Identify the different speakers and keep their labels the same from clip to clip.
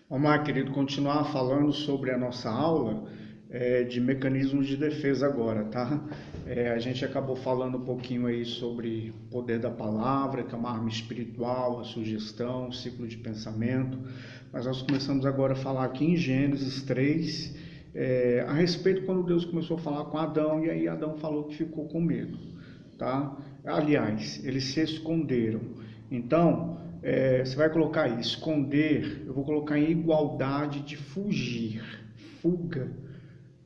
Speaker 1: Omar, querido, continuar falando sobre a nossa aula de mecanismos de defesa agora, tá? A gente acabou falando um pouquinho aí sobre o poder da palavra, que é uma arma espiritual, a sugestão, o ciclo de pensamento, mas nós começamos agora a falar aqui em Gênesis 3, a respeito quando Deus começou a falar com Adão, e aí Adão falou que ficou com medo, tá? Aliás, eles se esconderam. Então, você vai colocar aí, esconder, eu vou colocar em igualdade de fugir, fuga.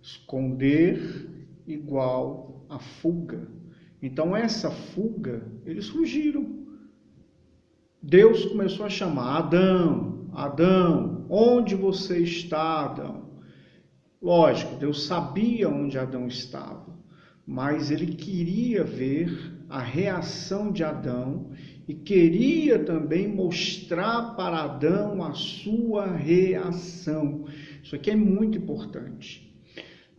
Speaker 1: Esconder igual a fuga. Então, essa fuga, eles fugiram. Deus começou a chamar: Adão, Adão, onde você está, Adão? Lógico, Deus sabia onde Adão estava, mas ele queria ver a reação de Adão e queria também mostrar para Adão a sua reação. Isso aqui é muito importante.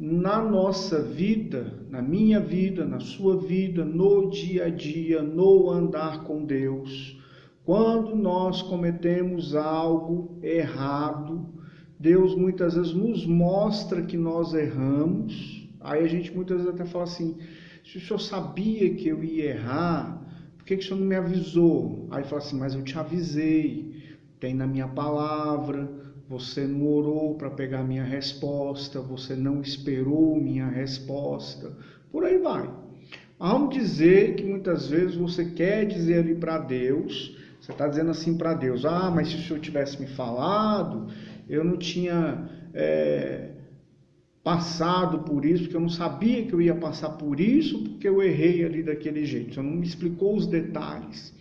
Speaker 1: Na nossa vida, na minha vida, na sua vida, no dia a dia, no andar com Deus, quando nós cometemos algo errado, Deus muitas vezes nos mostra que nós erramos. Aí a gente muitas vezes até fala assim: se o senhor sabia que eu ia errar, por que o senhor não me avisou? Aí fala assim: mas eu te avisei, tem na minha palavra, você não orou para pegar minha resposta, você não esperou minha resposta, por aí vai. Vamos dizer que muitas vezes você quer dizer ali para Deus, você está dizendo assim para Deus: ah, mas se o senhor tivesse me falado, eu não tinha passado por isso, porque eu não sabia que eu ia passar por isso, porque eu errei ali daquele jeito, você não me explicou os detalhes.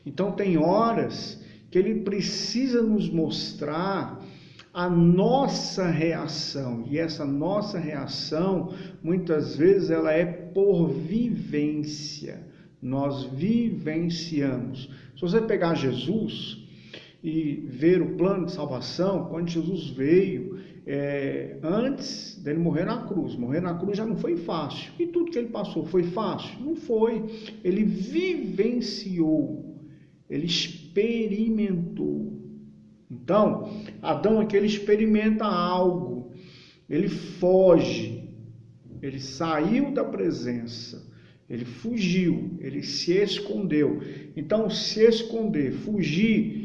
Speaker 1: Então tem horas que ele precisa nos mostrar a nossa reação, e essa nossa reação, muitas vezes, ela é por vivência, nós vivenciamos. Se você pegar Jesus e ver o plano de salvação, quando Jesus veio, antes dele morrer na cruz já não foi fácil, e tudo que ele passou foi fácil? Não foi. Ele vivenciou, ele experimentou. Então, Adão aqui, ele experimenta algo, ele foge, ele saiu da presença, ele fugiu, ele se escondeu. Então, se esconder, fugir,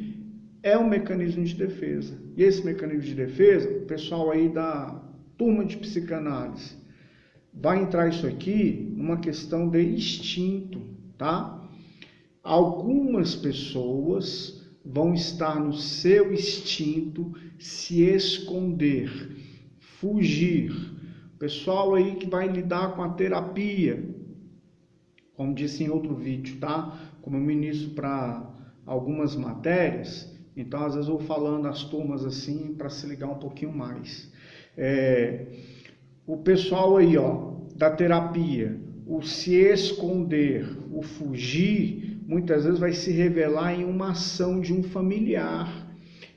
Speaker 1: é um mecanismo de defesa. E esse mecanismo de defesa, o pessoal aí da turma de psicanálise vai entrar isso aqui numa questão de instinto, tá? Algumas pessoas vão estar no seu instinto se esconder, fugir. Pessoal aí que vai lidar com a terapia, como disse em outro vídeo, tá? Como eu ministro para algumas matérias, então às vezes eu vou falando as turmas assim para se ligar um pouquinho mais. O pessoal aí, da terapia, o se esconder, o fugir, muitas vezes vai se revelar em uma ação de um familiar.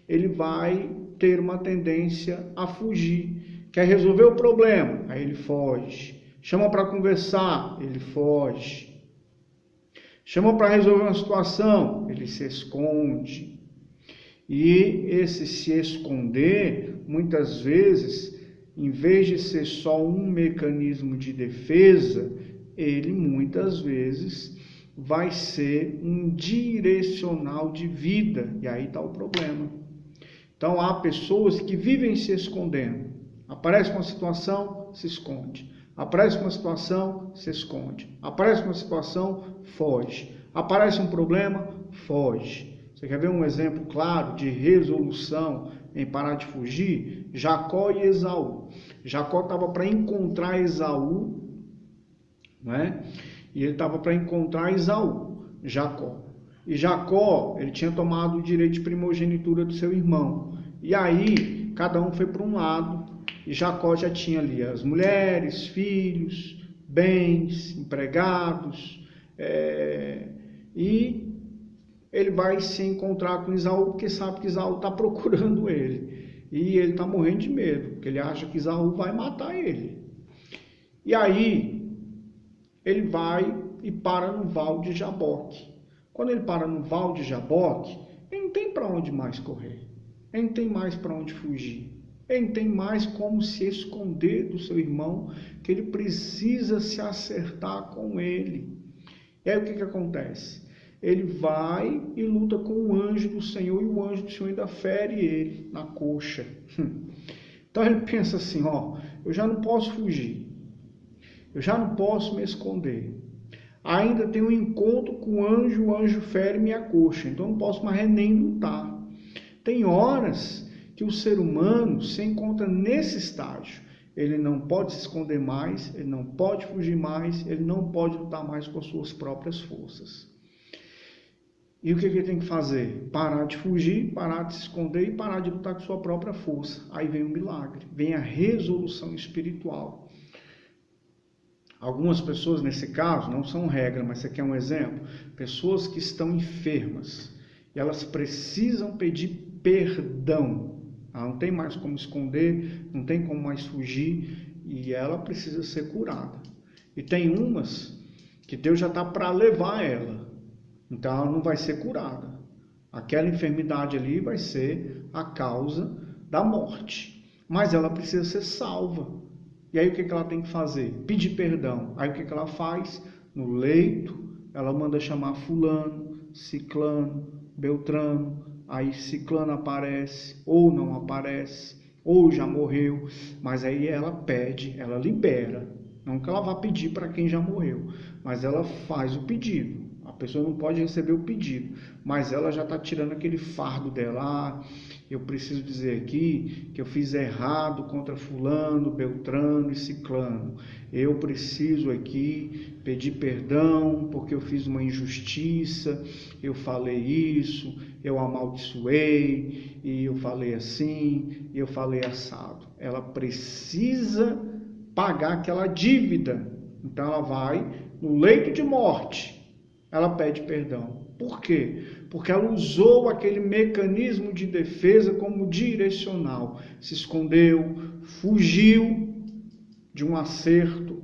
Speaker 1: Ele vai ter uma tendência a fugir. Quer resolver o problema? Aí ele foge. Chama para conversar? Ele foge. Chama para resolver uma situação? Ele se esconde. E esse se esconder, muitas vezes, em vez de ser só um mecanismo de defesa, ele muitas vezes vai ser um direcional de vida, e aí está o problema. Então há pessoas que vivem se escondendo. Aparece uma situação, se esconde. Aparece uma situação, se esconde. Aparece uma situação, foge. Aparece um problema, foge. Você quer ver um exemplo claro de resolução em parar de fugir? Jacó e Esaú. Jacó estava para encontrar Esaú, né? E ele estava para encontrar Esaú, Jacó. E Jacó, ele tinha tomado o direito de primogenitura do seu irmão. E aí, cada um foi para um lado, e Jacó já tinha ali as mulheres, filhos, bens, empregados, e ele vai se encontrar com Esaú, porque sabe que Esaú está procurando ele. E ele está morrendo de medo, porque ele acha que Esaú vai matar ele. E aí, ele vai e para no Val de Jaboque. Quando ele para no Val de Jaboque, ele não tem para onde mais correr. ele não tem mais para onde fugir. Ele não tem mais como se esconder do seu irmão, que ele precisa se acertar com ele. E aí o que acontece? Ele vai e luta com o anjo do Senhor, e o anjo do Senhor ainda fere ele na coxa. Então ele pensa assim, eu já não posso fugir, eu já não posso me esconder. Ainda tenho um encontro com o anjo fere minha coxa, então não posso mais nem lutar. Tem horas que o ser humano se encontra nesse estágio. Ele não pode se esconder mais, ele não pode fugir mais, ele não pode lutar mais com as suas próprias forças. E o que ele tem que fazer? Parar de fugir, parar de se esconder e parar de lutar com sua própria força. Aí vem o milagre, vem a resolução espiritual. Algumas pessoas, nesse caso, não são regra, mas isso aqui é um exemplo. Pessoas que estão enfermas, e elas precisam pedir perdão. Ela não tem mais como esconder, não tem como mais fugir, e ela precisa ser curada. E tem umas que Deus já está para levar ela, então ela não vai ser curada. Aquela enfermidade ali vai ser a causa da morte, mas ela precisa ser salva. E aí o que ela tem que fazer? Pedir perdão. Aí o que ela faz? No leito, ela manda chamar fulano, ciclano, beltrano. Aí ciclano aparece, ou não aparece, ou já morreu. Mas aí ela pede, ela libera. Não que ela vá pedir para quem já morreu, mas ela faz o pedido. A pessoa não pode receber o pedido, mas ela já está tirando aquele fardo dela. Eu preciso dizer aqui que eu fiz errado contra fulano, beltrano e ciclano. Eu preciso aqui pedir perdão porque eu fiz uma injustiça, eu falei isso, eu amaldiçoei, e eu falei assim, e eu falei assado. Ela precisa pagar aquela dívida. Então ela vai no leito de morte, ela pede perdão. Por quê? Porque ela usou aquele mecanismo de defesa como direcional. Se escondeu, fugiu de um acerto,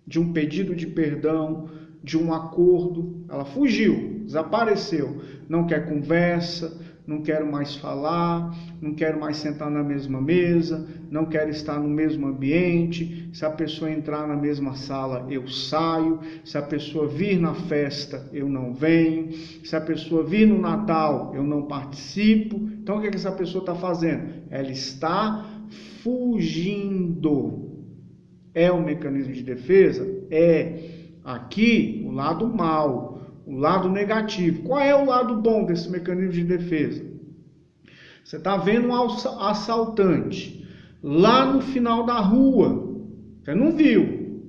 Speaker 1: de um pedido de perdão, de um acordo. Ela fugiu, desapareceu. Não quer conversa, não quero mais falar, não quero mais sentar na mesma mesa, não quero estar no mesmo ambiente. Se a pessoa entrar na mesma sala, eu saio. Se a pessoa vir na festa, eu não venho. Se a pessoa vir no Natal, eu não participo. Então o que essa pessoa está fazendo? Ela está fugindo. É um mecanismo de defesa? É. Aqui, o lado mal, o lado negativo. Qual é o lado bom desse mecanismo de defesa? Você está vendo um assaltante lá no final da rua. Você não viu.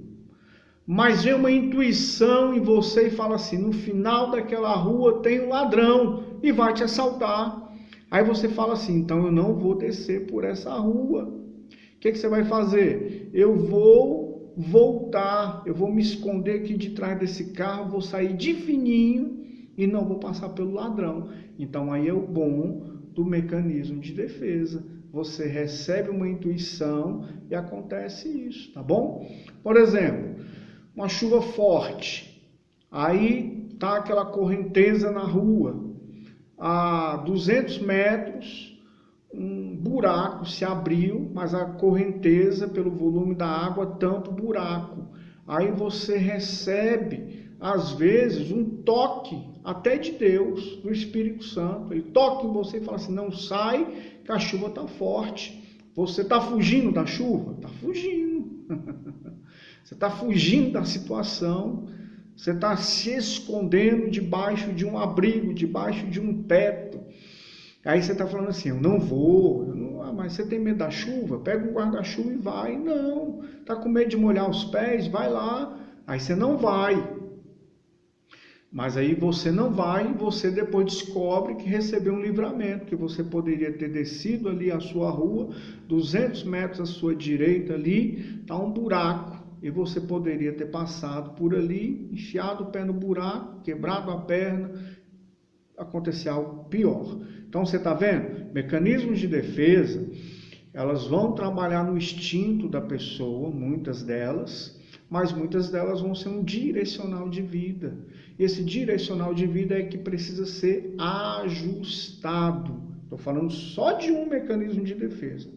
Speaker 1: Mas vem uma intuição em você e fala assim, no final daquela rua tem um ladrão e vai te assaltar. Aí você fala assim, então eu não vou descer por essa rua. O que você vai fazer? Eu vou voltar, eu vou me esconder aqui de trás desse carro, vou sair de fininho e não vou passar pelo ladrão. Então aí é o bom do mecanismo de defesa. Você recebe uma intuição e acontece isso, tá bom? Por exemplo, uma chuva forte, aí tá aquela correnteza na rua, a 200 metros, um buraco se abriu, mas a correnteza, pelo volume da água, tampa o buraco. Aí você recebe, às vezes, um toque, até de Deus, do Espírito Santo. Ele toca em você e fala assim, não sai, que a chuva está forte. Você está fugindo da chuva? Está fugindo. Você está fugindo da situação. Você está se escondendo debaixo de um abrigo, debaixo de um teto. Aí você está falando assim, eu não vou, mas você tem medo da chuva? Pega um guarda-chuva e vai. Não, está com medo de molhar os pés? Vai lá. Aí você não vai. Mas aí você não vai e você depois descobre que recebeu um livramento, que você poderia ter descido ali a sua rua, 200 metros à sua direita ali, está um buraco. E você poderia ter passado por ali, enfiado o pé no buraco, quebrado a perna, acontecer algo pior. Então você está vendo? Mecanismos de defesa, elas vão trabalhar no instinto da pessoa, muitas delas, mas muitas delas vão ser um direcional de vida. E esse direcional de vida é que precisa ser ajustado. Estou falando só de um mecanismo de defesa,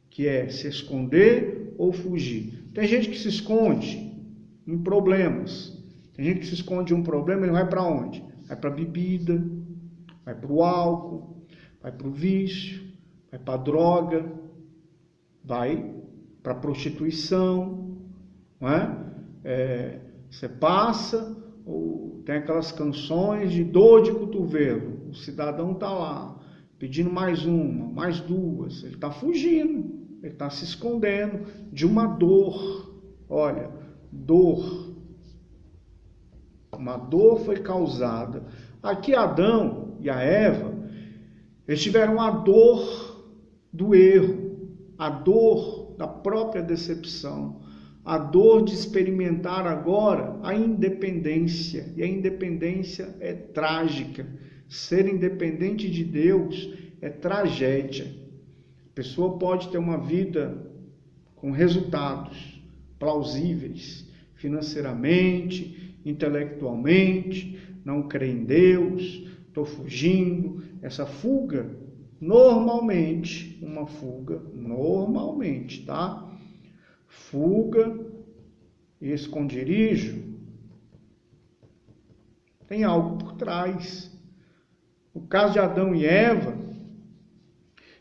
Speaker 1: que é se esconder ou fugir. Tem gente que se esconde em problemas. Tem gente que se esconde de um problema, ele vai para onde? Vai para a bebida, vai para o álcool, vai para o vício, vai para a droga, vai para a prostituição, não é? Você passa, ou tem aquelas canções de dor de cotovelo, o cidadão está lá, pedindo mais uma, mais duas, ele está fugindo, ele está se escondendo de uma dor. Olha, dor. Uma dor foi causada. Aqui Adão e a Eva, eles tiveram a dor do erro, a dor da própria decepção, a dor de experimentar agora a independência. E a independência é trágica. Ser independente de Deus é tragédia. A pessoa pode ter uma vida com resultados plausíveis, financeiramente, intelectualmente, não crê em Deus, estou fugindo. Essa fuga, normalmente, uma fuga, normalmente, tá? Fuga e esconderijo tem algo por trás. No caso de Adão e Eva,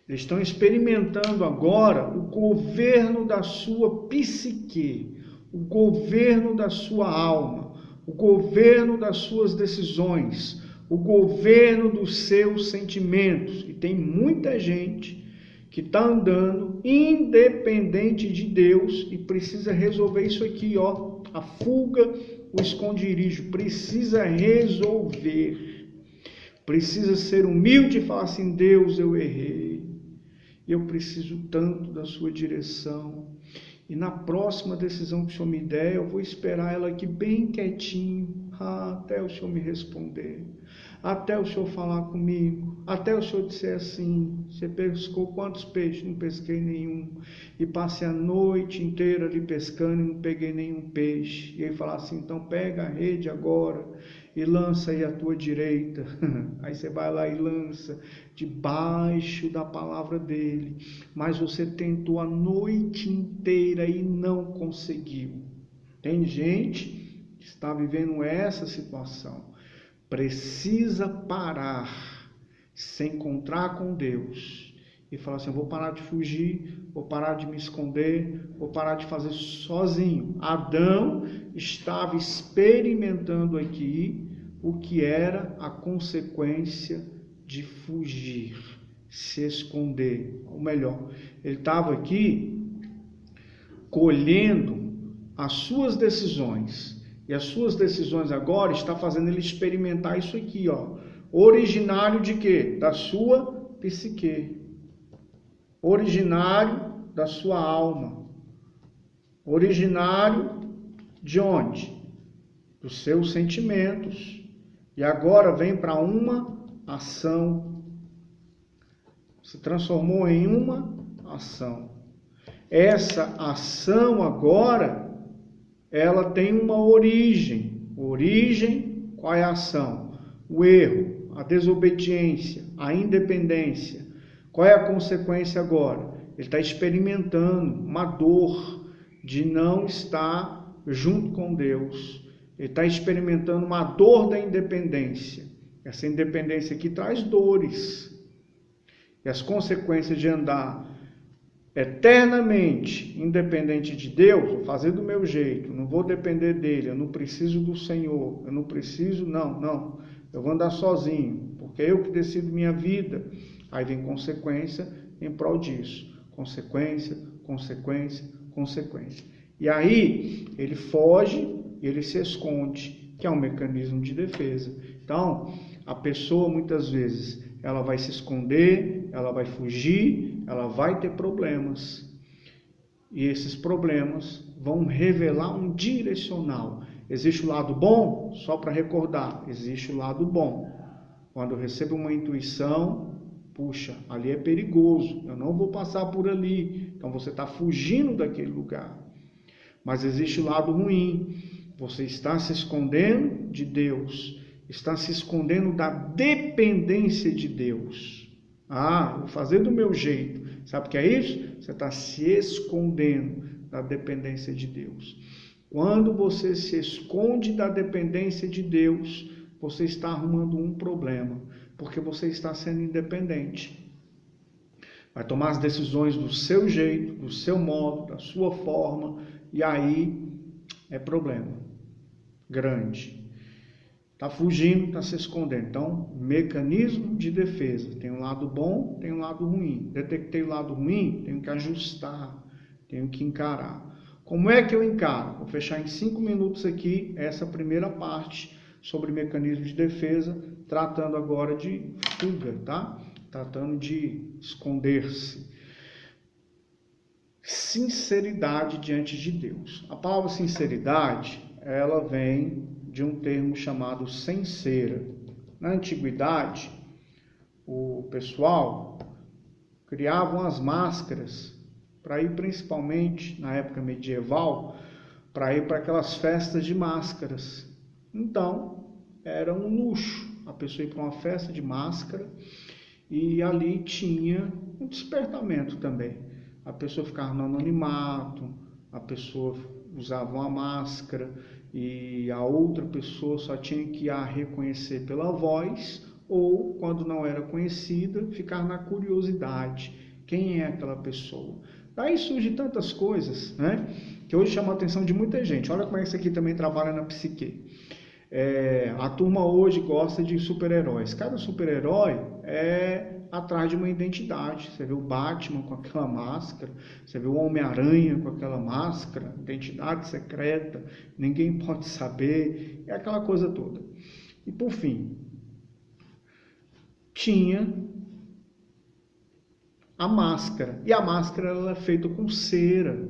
Speaker 1: eles estão experimentando agora o governo da sua psique, o governo da sua alma, o governo das suas decisões, o governo dos seus sentimentos. E tem muita gente que está andando independente de Deus e precisa resolver isso aqui, ó. A fuga, o esconderijo, precisa resolver. Precisa ser humilde e falar assim: Deus, eu errei. Eu preciso tanto da sua direção. E na próxima decisão que o Senhor me der, eu vou esperar ela aqui bem quietinho, até o Senhor me responder. Até o Senhor falar comigo, até o Senhor disser assim: você pescou quantos peixes? Não pesquei nenhum. E passei a noite inteira ali pescando e não peguei nenhum peixe. E ele falar assim: então pega a rede agora e lança aí à tua direita. Aí você vai lá e lança debaixo da palavra dele. Mas você tentou a noite inteira e não conseguiu. Tem gente que está vivendo essa situação. Precisa parar, se encontrar com Deus e falar assim: eu vou parar de fugir, vou parar de me esconder, vou parar de fazer sozinho. Adão estava experimentando aqui o que era a consequência de fugir, se esconder. Ou melhor, ele estava aqui colhendo as suas decisões. E as suas decisões agora está fazendo ele experimentar isso aqui, ó. Originário de quê? Da sua psique. Originário da sua alma. Originário de onde? Dos seus sentimentos. E agora vem para uma ação. Se transformou em uma ação. Essa ação agora, ela tem uma origem. Origem, qual é a ação? O erro, a desobediência, a independência. Qual é a consequência agora? Ele está experimentando uma dor de não estar junto com Deus. Ele está experimentando uma dor da independência. Essa independência aqui traz dores. E as consequências de andar eternamente independente de Deus, vou fazer do meu jeito, não vou depender dele, eu não preciso do Senhor, eu não preciso, não, eu vou andar sozinho, porque é eu que decido minha vida. Aí vem consequência em prol disso, consequência. E aí ele foge, ele se esconde, que é um mecanismo de defesa. Então, a pessoa muitas vezes, ela vai se esconder, ela vai fugir, ela vai ter problemas. E esses problemas vão revelar um direcional. Existe o lado bom? Só para recordar, existe o lado bom. Quando eu recebo uma intuição, puxa, ali é perigoso, eu não vou passar por ali. Então você está fugindo daquele lugar. Mas existe o lado ruim. Você está se escondendo de Deus. Está se escondendo da dependência de Deus. Ah, vou fazer do meu jeito. Sabe o que é isso? Você está se escondendo da dependência de Deus. Quando você se esconde da dependência de Deus, você está arrumando um problema, porque você está sendo independente. Vai tomar as decisões do seu jeito, do seu modo, da sua forma, e aí é problema grande. Está fugindo, está se escondendo. Então, mecanismo de defesa. Tem um lado bom, tem um lado ruim. Detectei o lado ruim, tenho que ajustar, tenho que encarar. Como é que eu encaro? Vou fechar em 5 minutos aqui essa primeira parte sobre mecanismo de defesa, tratando agora de fuga, tá? Tratando de esconder-se. Sinceridade diante de Deus. A palavra sinceridade, ela vem de um termo chamado censera. Na antiguidade, o pessoal criava as máscaras para ir, principalmente na época medieval, para ir para aquelas festas de máscaras. Então, era um luxo a pessoa ir para uma festa de máscara, e ali tinha um despertamento também. A pessoa ficava no anonimato, a pessoa usava uma máscara e a outra pessoa só tinha que a reconhecer pela voz, ou, quando não era conhecida, ficar na curiosidade. Quem é aquela pessoa? Daí surgem tantas coisas, né, que hoje chama a atenção de muita gente. Olha como é que isso aqui também trabalha na psique. A turma hoje gosta de super-heróis. Cada super-herói é atrás de uma identidade. Você vê o Batman com aquela máscara, você vê o Homem-Aranha com aquela máscara, identidade secreta, ninguém pode saber, é aquela coisa toda. E por fim, tinha a máscara, e a máscara ela é feita com cera,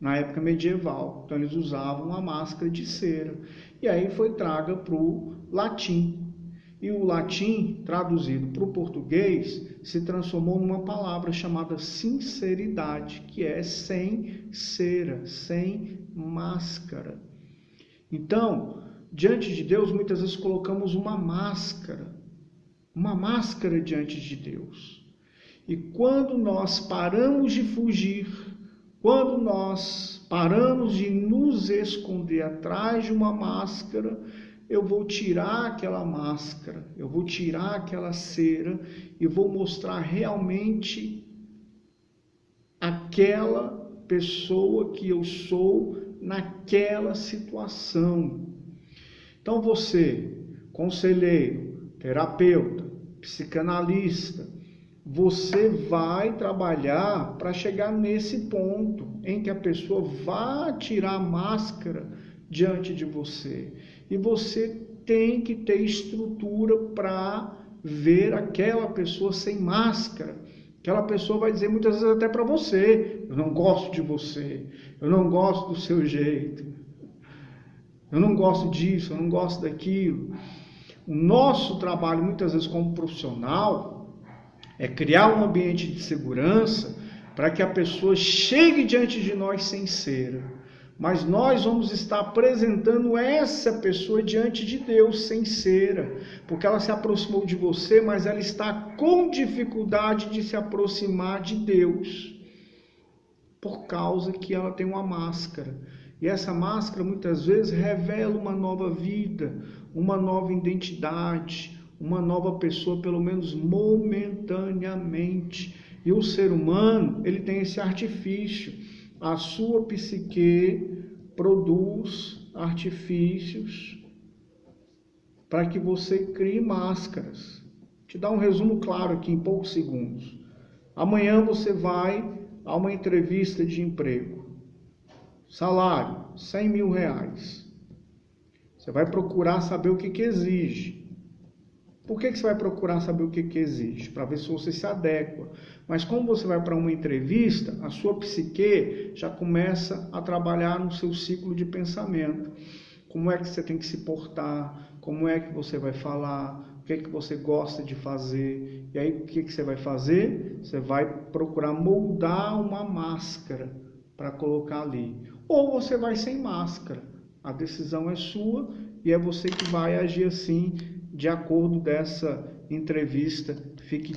Speaker 1: na época medieval, então eles usavam a máscara de cera, e aí foi traga para o latim. E o latim, traduzido para o português, se transformou numa palavra chamada sinceridade, que é sem cera, sem máscara. Então, diante de Deus, muitas vezes colocamos uma máscara diante de Deus. E quando nós paramos de fugir, quando nós paramos de nos esconder atrás de uma máscara, eu vou tirar aquela máscara, eu vou tirar aquela cera e vou mostrar realmente aquela pessoa que eu sou naquela situação. Então você, conselheiro, terapeuta, psicanalista, você vai trabalhar para chegar nesse ponto em que a pessoa vá tirar a máscara diante de você. E você tem que ter estrutura para ver aquela pessoa sem máscara. Aquela pessoa vai dizer muitas vezes até para você: eu não gosto de você, eu não gosto do seu jeito, eu não gosto disso, eu não gosto daquilo. O nosso trabalho, muitas vezes como profissional, é criar um ambiente de segurança para que a pessoa chegue diante de nós sem cera. Mas nós vamos estar apresentando essa pessoa diante de Deus sem cera, porque ela se aproximou de você, mas ela está com dificuldade de se aproximar de Deus, por causa que ela tem uma máscara. E essa máscara muitas vezes revela uma nova vida, uma nova identidade, uma nova pessoa, pelo menos momentaneamente. E o ser humano, ele tem esse artifício. A sua psique produz artifícios para que você crie máscaras. Vou te dar um resumo claro aqui em poucos segundos. Amanhã você vai a uma entrevista de emprego. Salário, R$100 mil. Você vai procurar saber o que exige. Por que você vai procurar saber o que exige? Para ver se você se adequa. Mas como você vai para uma entrevista, a sua psique já começa a trabalhar no seu ciclo de pensamento. Como é que você tem que se portar? Como é que você vai falar? O que é que você gosta de fazer? E aí o que você vai fazer? Você vai procurar moldar uma máscara para colocar ali. Ou você vai sem máscara. A decisão é sua e é você que vai agir assim, de acordo dessa entrevista fictícia.